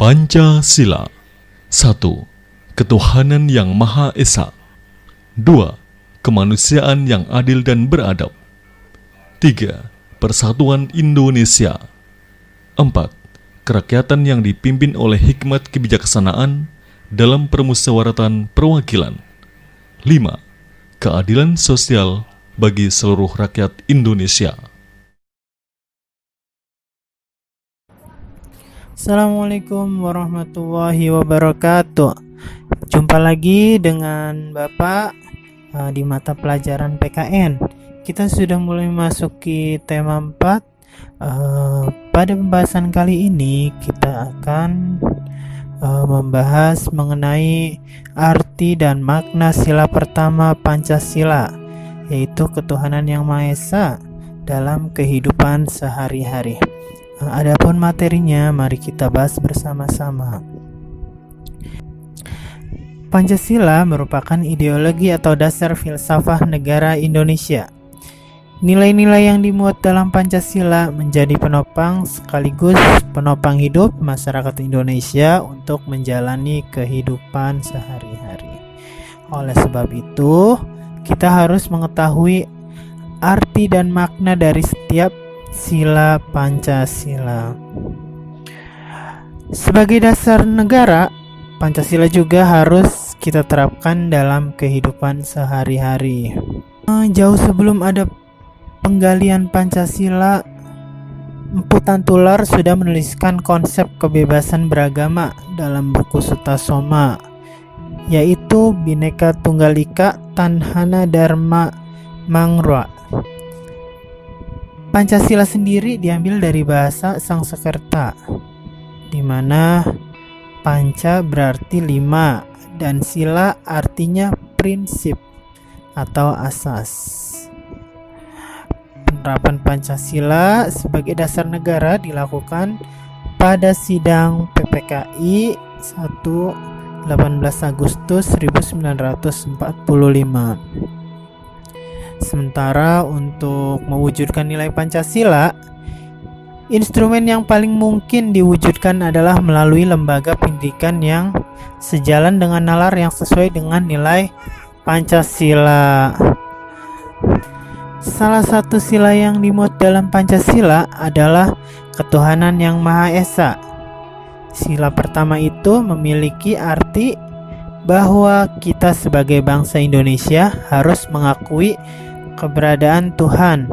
Pancasila. 1. Ketuhanan yang Maha Esa. 2. Kemanusiaan yang adil dan beradab. 3. Persatuan Indonesia. 4. Kerakyatan yang dipimpin oleh hikmat kebijaksanaan dalam permusyawaratan perwakilan. 5. Keadilan sosial bagi seluruh rakyat Indonesia. Assalamualaikum warahmatullahi wabarakatuh. Jumpa lagi dengan Bapak di mata pelajaran PKN. Kita sudah mulai memasuki tema 4. Pada pembahasan kali ini kita akan membahas mengenai arti dan makna sila pertama Pancasila, yaitu ketuhanan yang Maha Esa dalam kehidupan sehari-hari. Adapun materinya, mari kita bahas bersama-sama. Pancasila merupakan ideologi atau dasar filsafah negara Indonesia. Nilai-nilai yang dimuat dalam Pancasila menjadi penopang sekaligus penopang hidup masyarakat Indonesia untuk menjalani kehidupan sehari-hari. Oleh sebab itu, kita harus mengetahui arti dan makna dari setiap sila Pancasila. Sebagai dasar negara, Pancasila juga harus kita terapkan dalam kehidupan sehari-hari. Jauh sebelum ada penggalian Pancasila, Empu Tantular sudah menuliskan konsep kebebasan beragama dalam buku Sutasoma, yaitu Bhinneka Tunggal Ika Tanhana Dharma Mangra. Pancasila sendiri diambil dari bahasa Sanskerta, di mana panca berarti 5 dan sila artinya prinsip atau asas. Penerapan Pancasila sebagai dasar negara dilakukan pada sidang PPKI 18 Agustus 1945. Sementara untuk mewujudkan nilai Pancasila, instrumen yang paling mungkin diwujudkan adalah melalui lembaga pendidikan yang sejalan dengan nalar yang sesuai dengan nilai Pancasila. Salah satu sila yang dimuat dalam Pancasila adalah ketuhanan yang Maha Esa. Sila pertama itu memiliki arti bahwa kita sebagai bangsa Indonesia harus mengakui keberadaan Tuhan.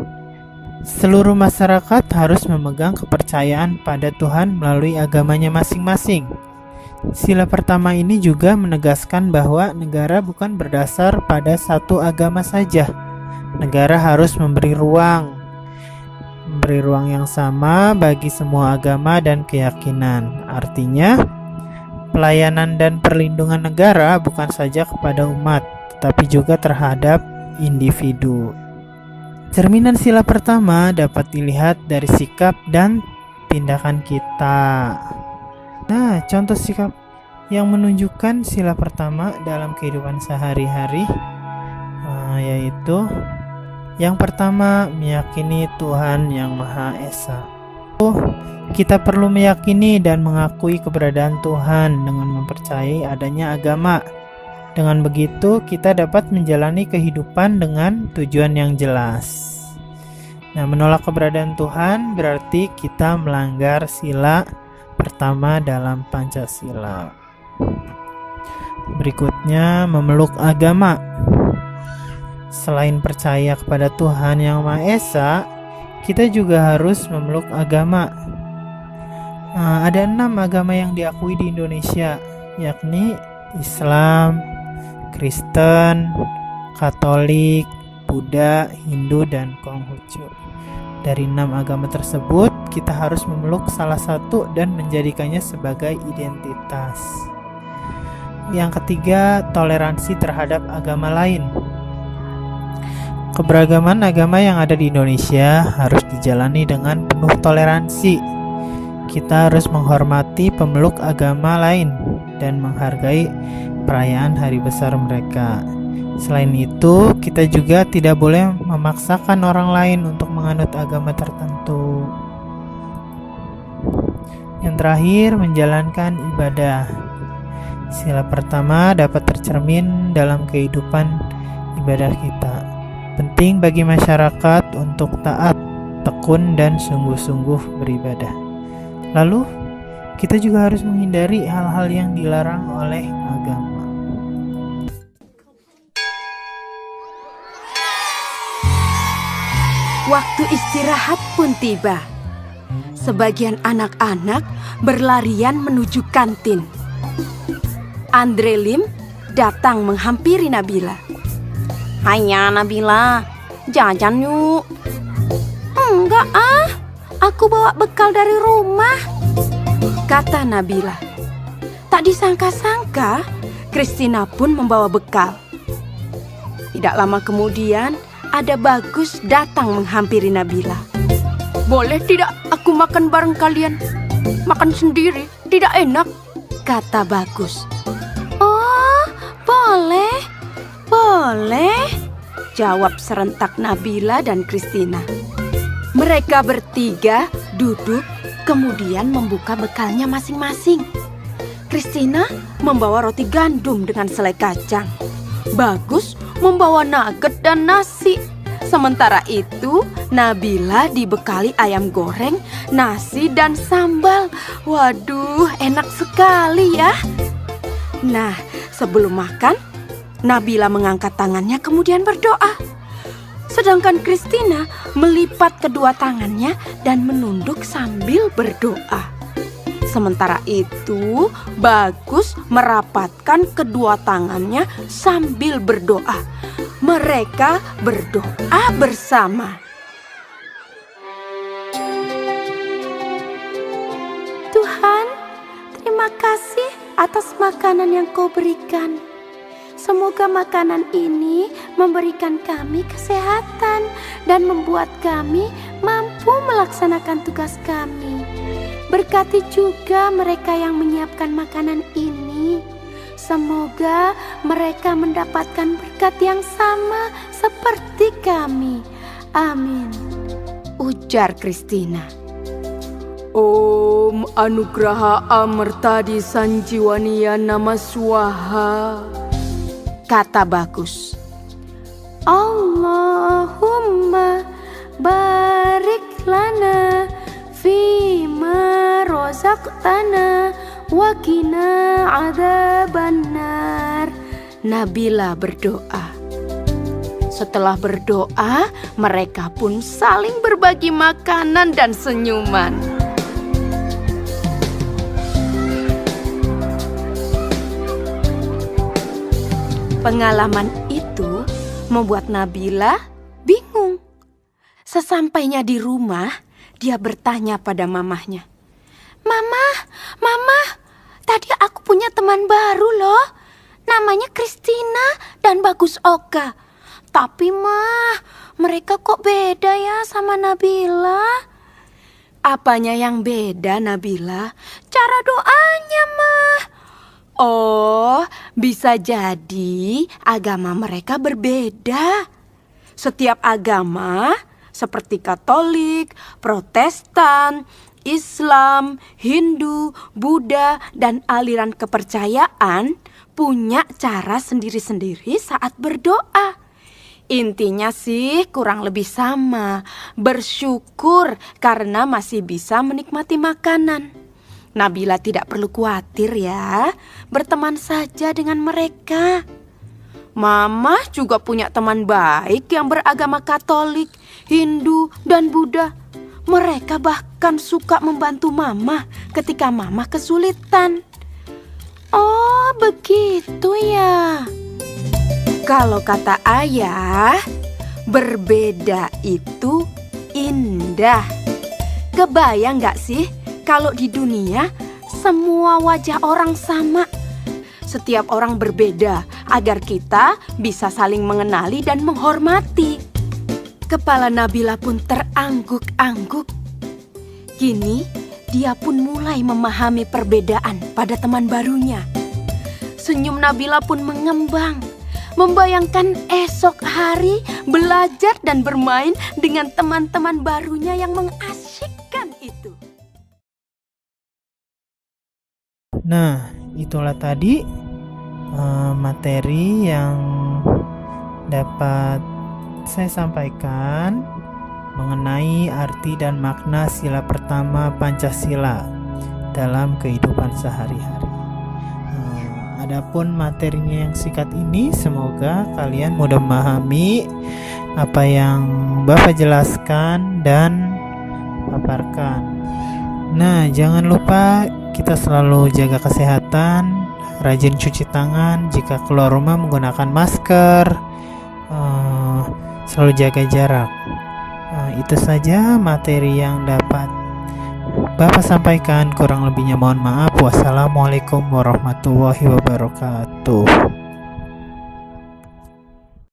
Seluruh masyarakat harus memegang kepercayaan pada Tuhan melalui agamanya masing-masing. Sila pertama ini juga menegaskan bahwa negara bukan berdasar pada satu agama saja. Negara harus memberi ruang yang sama bagi semua agama dan keyakinan. Artinya, pelayanan dan perlindungan negara bukan saja kepada umat, tetapi juga terhadap individu. Cerminan sila pertama dapat dilihat dari sikap dan tindakan kita. Nah, contoh sikap yang menunjukkan sila pertama dalam kehidupan sehari-hari yaitu yang pertama, meyakini Tuhan yang Maha Esa. Kita perlu meyakini dan mengakui keberadaan Tuhan dengan mempercayai adanya agama. Dengan begitu, kita dapat menjalani kehidupan dengan tujuan yang jelas. Nah, menolak keberadaan Tuhan berarti kita melanggar sila pertama dalam Pancasila. Berikutnya, memeluk agama. Selain percaya kepada Tuhan yang Maha Esa, kita juga harus memeluk agama. Ada 6 agama yang diakui di Indonesia, yakni Islam, Kristen, Katolik, Buddha, Hindu, dan Konghucu. Dari 6 agama tersebut, kita harus memeluk salah satu dan menjadikannya sebagai identitas. Yang ketiga, toleransi terhadap agama lain. Keberagaman agama yang ada di Indonesia harus dijalani dengan penuh toleransi. Kita harus menghormati pemeluk agama lain dan menghargai perayaan hari besar mereka. Selain itu, kita juga tidak boleh memaksakan orang lain untuk menganut agama tertentu. Yang terakhir, menjalankan ibadah. Sila pertama dapat tercermin dalam kehidupan ibadah kita. Penting bagi masyarakat untuk taat, tekun, dan sungguh-sungguh beribadah. Lalu, kita juga harus menghindari hal-hal yang dilarang oleh agama. Waktu istirahat pun tiba. Sebagian anak-anak berlarian menuju kantin. Andre Lim datang menghampiri Nabila. "Hanya Nabila, jajan yuk." "Enggak aku bawa bekal dari rumah," kata Nabila. Tak disangka-sangka, Christina pun membawa bekal. Tidak lama kemudian, ada Bagus datang menghampiri Nabila. "Boleh tidak aku makan bareng kalian? Makan sendiri tidak enak," kata Bagus. "Oh, boleh, boleh," jawab serentak Nabila dan Christina. Mereka bertiga duduk, kemudian membuka bekalnya masing-masing. Christina membawa roti gandum dengan selai kacang. Bagus membawa nugget dan nasi. Sementara itu, Nabila dibekali ayam goreng, nasi, dan sambal. Waduh, enak sekali ya. Nah, sebelum makan, Nabila mengangkat tangannya kemudian berdoa. Sedangkan Christina melipat kedua tangannya dan menunduk sambil berdoa. Sementara itu, Bagus merapatkan kedua tangannya sambil berdoa. Mereka berdoa bersama. "Tuhan, terima kasih atas makanan yang Kau berikan. Semoga makanan ini memberikan kami kesehatan dan membuat kami mampu melaksanakan tugas kami. Berkati juga mereka yang menyiapkan makanan ini. Semoga mereka mendapatkan berkat yang sama seperti kami. Amin," ujar Christina. "Om Anugraha Amertadi Sanjiwaniya Nama Swaha," kata Bagus. "Allahumma barik lana fima rozaqtana wa qina adzabannar," Nabila berdoa. Setelah berdoa, mereka pun saling berbagi makanan dan senyuman. Pengalaman itu membuat Nabila bingung. Sesampainya di rumah, dia bertanya pada mamahnya, Mama, tadi aku punya teman baru loh. Namanya Christina dan Bagus Oka. Tapi mereka kok beda ya sama Nabila?" "Apanya yang beda, Nabila?" "Cara doanya, Oh, bisa jadi agama mereka berbeda. Setiap agama seperti Katolik, Protestan, Islam, Hindu, Buddha, dan aliran kepercayaan punya cara sendiri-sendiri saat berdoa. Intinya sih kurang lebih sama, bersyukur karena masih bisa menikmati makanan. Nabila tidak perlu khawatir ya, berteman saja dengan mereka. Mama juga punya teman baik yang beragama Katolik, Hindu, dan Buddha. Mereka bahkan suka membantu Mama ketika Mama kesulitan. Oh, begitu ya. Kalau kata ayah, berbeda itu indah. Kebayang gak sih kalau di dunia semua wajah orang sama? Setiap orang berbeda agar kita bisa saling mengenali dan menghormati. Kepala Nabila pun terangguk-angguk. Kini dia pun mulai memahami perbedaan pada teman barunya. Senyum Nabila pun mengembang, membayangkan esok hari belajar dan bermain dengan teman-teman barunya yang mengasyikkan itu. Nah, itulah tadi materi yang dapat saya sampaikan mengenai arti dan makna sila pertama Pancasila dalam kehidupan sehari-hari. Adapun materinya yang singkat ini, semoga kalian mudah memahami apa yang Bapak jelaskan dan paparkan. Nah, jangan lupa kita selalu jaga kesehatan, rajin cuci tangan, jika keluar rumah menggunakan masker, selalu jaga jarak. Itu saja materi yang dapat Bapak sampaikan, kurang lebihnya mohon maaf. Wassalamualaikum warahmatullahi wabarakatuh.